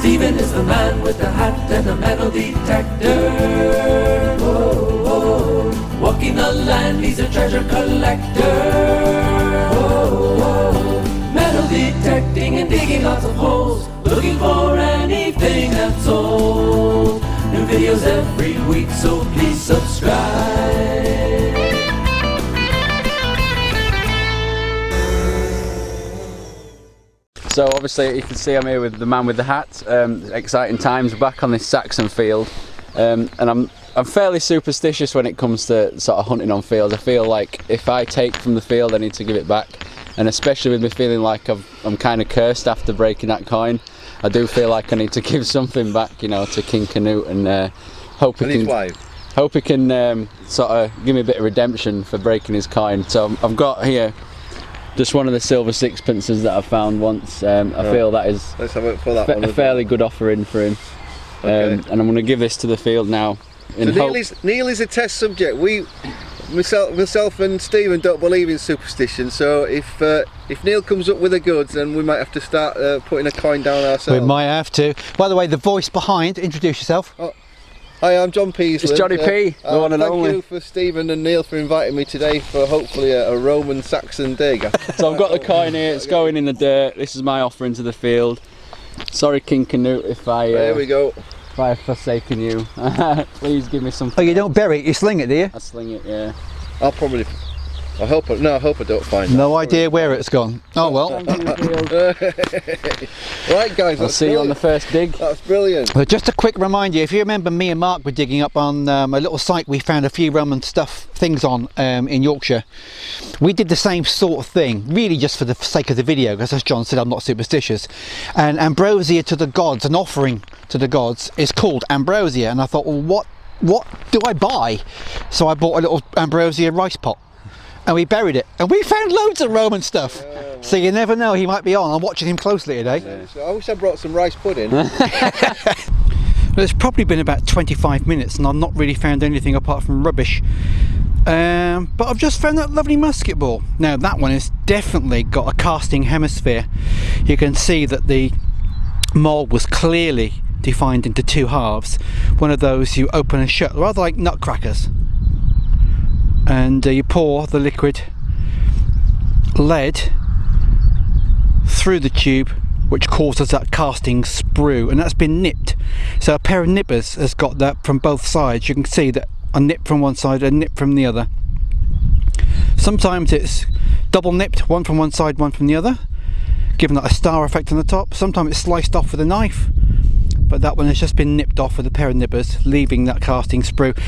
Stephen is the man with the hat and the metal detector. Whoa, whoa. Walking the land, he's a treasure collector. Whoa, whoa. Metal detecting and digging lots of holes, looking for anything that's old. New videos every week, so please subscribe. So obviously you can see I'm here with the man with the hat. Exciting times, we're back on this Saxon field, and I'm fairly superstitious when it comes to sort of hunting on fields. I feel like if I take from the field I need to give it back, and especially with me feeling like I'm kind of cursed after breaking that coin, I do feel like I need to give something back, you know, to King Canute, and hope he can sort of give me a bit of redemption for breaking his coin. So I've got here just one of the silver sixpences that I found once. I feel that is a fairly good offering for him. Okay. And I'm going to give this to the field now. So Neil is a test subject. Myself and Stephen don't believe in superstition, so if Neil comes up with the goods, then we might have to start putting a coin down ourselves. We might have to. By the way, the voice behind, introduce yourself. Oh. Hi, I'm John Peasley. It's Johnny P, the one and only. Thank you for Stephen and Neil for inviting me today for hopefully a Roman Saxon dig. So I've got the coin here, it's going in the dirt. This is my offering to the field. Sorry King Canute if I there we go. If I have forsaken you. Please give me something. Oh, you don't bury it, you sling it, do you? I sling it, yeah. I hope I don't find it. No idea where it's gone. Oh well. Right guys, I'll see you on the first dig. That's brilliant. But just a quick reminder, if you remember, me and Mark were digging up on a little site we found a few Roman things on in Yorkshire. We did the same sort of thing, really just for the sake of the video, because as John said, I'm not superstitious. And ambrosia to the gods, an offering to the gods, is called ambrosia. And I thought, well, what do I buy? So I bought a little ambrosia rice pot. And we buried it, and we found loads of Roman stuff. Yeah, so you never know, he might be on. I'm watching him closely today. Yeah, so I wish I brought some rice pudding. Well, it's probably been about 25 minutes and I've not really found anything apart from rubbish. But I've just found that lovely musket ball. Now that one has definitely got a casting hemisphere. You can see that the mould was clearly defined into two halves. One of those you open and shut, rather like nutcrackers. And you pour the liquid lead through the tube, which causes that casting sprue, and that's been nipped. So a pair of nippers has got that from both sides. You can see that a nip from one side, a nip from the other. Sometimes it's double nipped, one from one side, one from the other, giving that a star effect on the top. Sometimes it's sliced off with a knife, but that one has just been nipped off with a pair of nippers, leaving that casting sprue.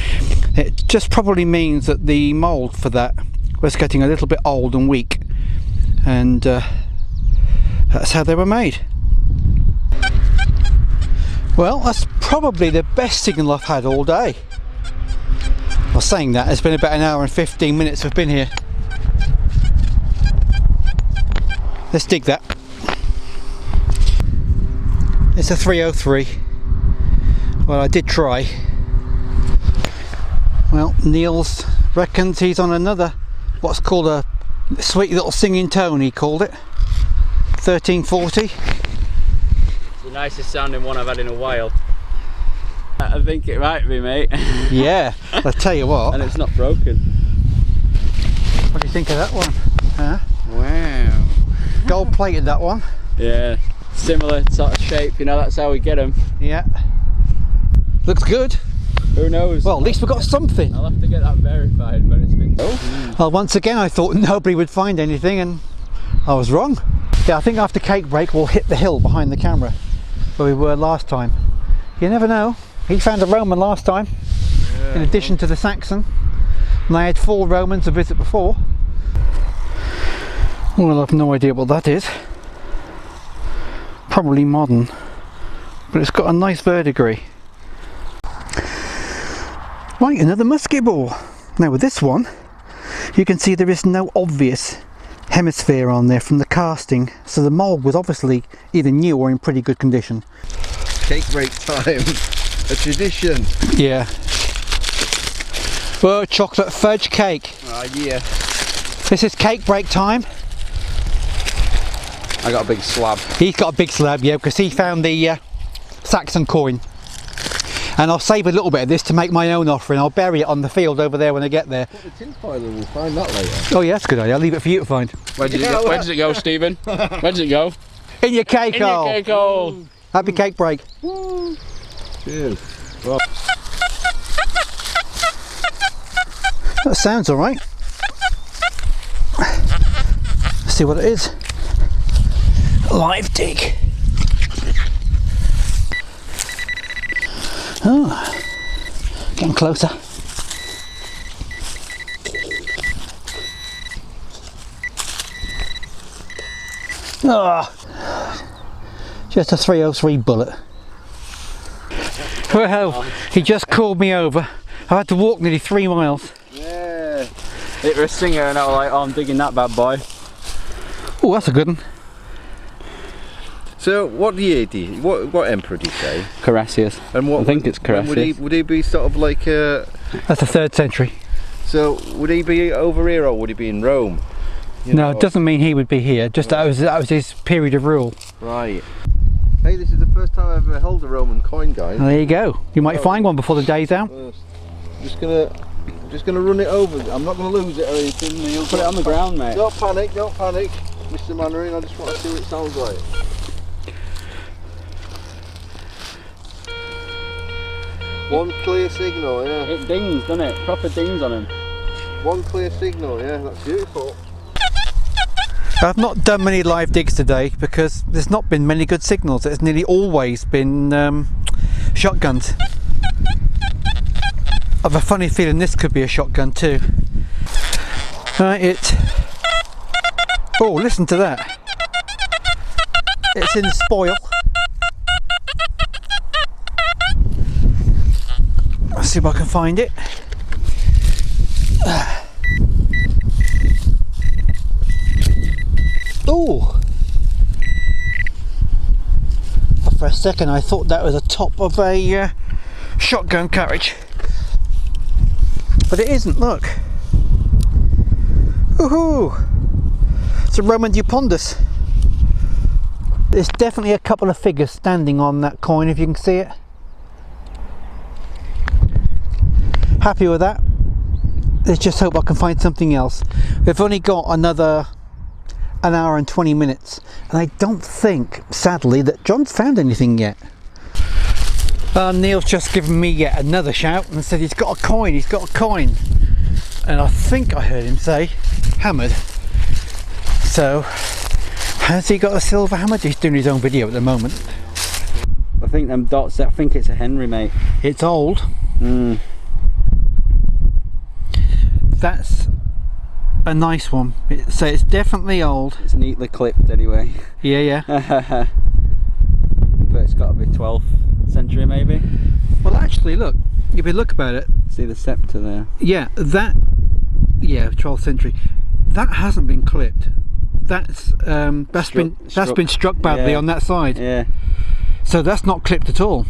It just probably means that the mould for that was getting a little bit old and weak, and that's how they were made. Well, that's probably the best signal I've had all day. Well, saying that, it's been about an hour and 15 minutes we've been here. Let's dig that. It's a 303. Well, I did try. Well, Niels reckons he's on another, what's called a sweet little singing tone, he called it. 1340. It's the nicest sounding one I've had in a while. I think it might be, mate. Yeah, I'll tell you what. And it's not broken. What do you think of that one? Huh? Wow. Gold plated, that one. Yeah, similar sort of shape, you know, that's how we get them. Yeah. Looks good. Who knows? Well, at least we've got something. I'll have to get that verified, but it's been... Well, once again I thought nobody would find anything, and I was wrong. Yeah, I think after cake break we'll hit the hill behind the camera where we were last time. You never know. He found a Roman last time, yeah, in addition to the Saxon, and I had 4 Romans to visit before. Well, I've no idea what that is. Probably modern, but it's got a nice verdigris. Right, another musket ball. Now with this one, you can see there is no obvious hemisphere on there from the casting, so the mould was obviously either new or in pretty good condition. Cake break time, a tradition. Yeah. Well, chocolate fudge cake. Oh yeah. This is cake break time. I got a big slab. He's got a big slab, yeah, because he found the Saxon coin. And I'll save a little bit of this to make my own offering. I'll bury it on the field over there when I get there. Put the tin foil and we'll find that later. Oh yeah, that's a good idea. I'll leave it for you to find. Where does it go, Stephen? Where does it go? In your cake hole. In your cake hole. Happy cake break. Cheers. Well, that sounds alright. Let's see what it is. Live dig. Oh, getting closer. Oh, just a 303 bullet. Well, he just called me over. I had to walk nearly 3 miles. yeah. It was a singer and I was like, oh, I'm digging that bad boy. Oh, that's a good one. So what year do you, what emperor do you say? Caressius. And what I think it's Caressius. would he be sort of like That's the 3rd century. so would he be over here or would he be in Rome? You No, know? it doesn't mean he would be here. Just that was his period of rule. Right. Hey, this is the first time I've ever held a Roman coin, guys. Well, there you go. You might find one before the day's out. Just gonna run it over. I'm not gonna lose it or anything. You'll Put it on the ground, mate. Don't panic, Mr. Mannering. I just want to see what it sounds like. One clear signal, yeah. It dings, doesn't it? Proper dings on him. One clear signal, yeah. That's beautiful. I've not done many live digs today because there's not been many good signals. It's nearly always been shotguns. I've a funny feeling this could be a shotgun too. Oh, listen to that. It's in spoil. Let's see if I can find it. Oh! For a second I thought that was the top of a shotgun carriage. But it isn't, look. Woohoo! It's a Roman Dupondus. There's definitely a couple of figures standing on that coin if you can see it. Happy with that. Let's just hope I can find something else. We've only got another an hour and 20 minutes and I don't think, sadly, that John's found anything yet. Neil's just given me yet another shout and said he's got a coin, and I think I heard him say hammered. So has he got a silver hammered? He's doing his own video at the moment. I think them dots, I think it's a Henry, mate. It's old. Mm. That's a nice one. So it's definitely old. It's neatly clipped anyway. Yeah. But it's got to be 12th century maybe. Well, actually, look. If you look about it. See the scepter there? Yeah, 12th century. That hasn't been clipped. That's been struck badly on that side. Yeah. So that's not clipped at all.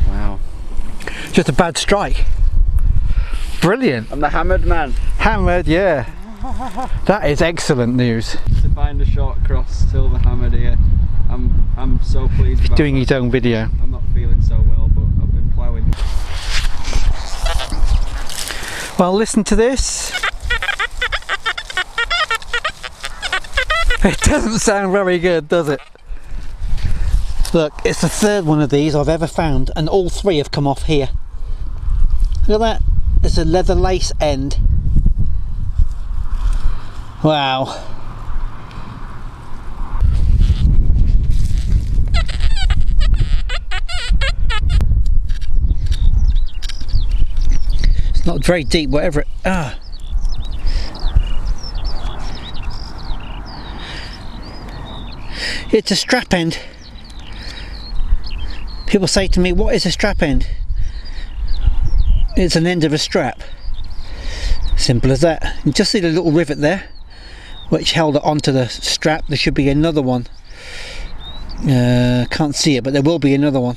Wow. Just a bad strike. Brilliant. I'm the hammered man. Hammered, yeah. That is excellent news. To find a short cross silver hammered here. I'm so pleased about Doing that. his own video. I'm not feeling so well, but I've been ploughing. Well, listen to this. It doesn't sound very good, does it? Look, it's the 3rd one of these I've ever found, and all 3 have come off here. Look at that. It's a leather lace end. Wow. It's not very deep, whatever it... It's a strap end. People say to me, what is a strap end? It's an end of a strap. Simple as that. You just see the little rivet there, which held it onto the strap. There should be another one. Can't see it, but there will be another one.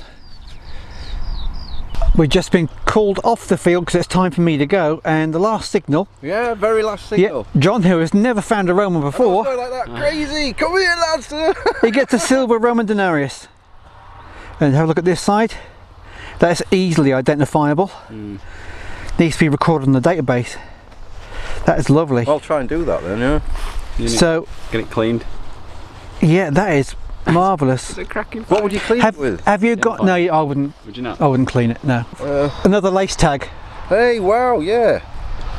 We've just been called off the field because it's time for me to go, and the last signal. Yeah, very last signal. Yeah, John, who has never found a Roman before. Oh, like that. Crazy! Come here, lads! He gets a silver Roman denarius. And have a look at this side. That's easily identifiable. Needs to be recorded in the database. That is lovely. I'll try and do that then, yeah. So get it cleaned. yeah, that is marvellous. It's a cracking. What would you clean it with? Have you got? No, I wouldn't. Would you not? I wouldn't clean it. No. Another lace tag. Hey, wow, yeah.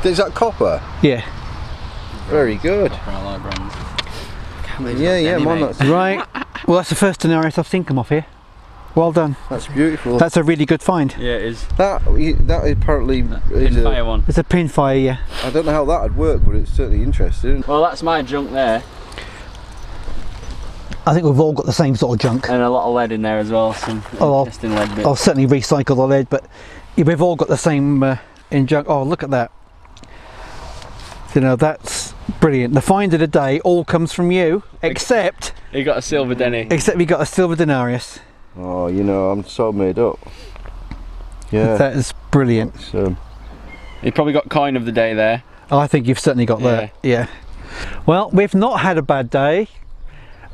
Is that copper? Yeah. Very good. Yeah, man, that's Right. Well, that's the first denarius I've seen come off here. Well done. That's beautiful. That's a really good find. Yeah, it is. That apparently is Fire one. It's a pinfire, yeah. I don't know how that would work, but it's certainly interesting. Well, that's my junk there, I think we've all got the same sort of junk. and a lot of lead in there as well. Some interesting lead bits. I'll certainly recycle the lead, but yeah, we've all got the same in junk. Oh, look at that. You know, that's brilliant. The find of the day all comes from you, except He got a silver denny. we got a silver denarius. Oh, you know, I'm so made up. Yeah. That is brilliant. So, He probably got coin of the day there. Oh, I think you've certainly got that. Yeah. Well, we've not had a bad day,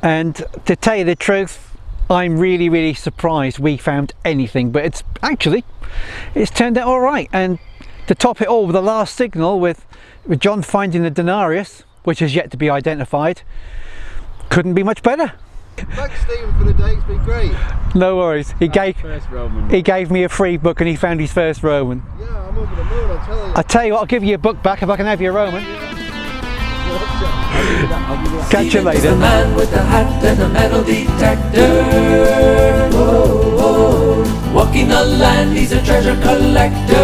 and to tell you the truth, I'm really surprised we found anything, but it's turned out all right. And to top it all, with the last signal with John finding the denarius, which is yet to be identified, couldn't be much better. thanks, Stephen, for the day. It's been great. No worries. He First Roman. gave me a free book, and he found his first Roman. Yeah, I'm over the moon, I'll tell you. I tell you what, I'll give you a book back if I can have your Roman. Catch you Steven is the later. man with the hat and the metal detector. Whoa, whoa. Walking the land, he's a treasure collector.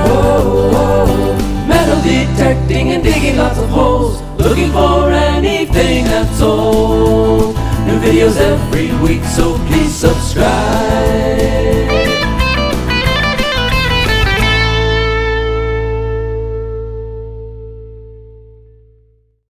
Whoa, whoa. Metal detecting and digging lots of holes, looking for anything that's old. New videos every week, so please subscribe.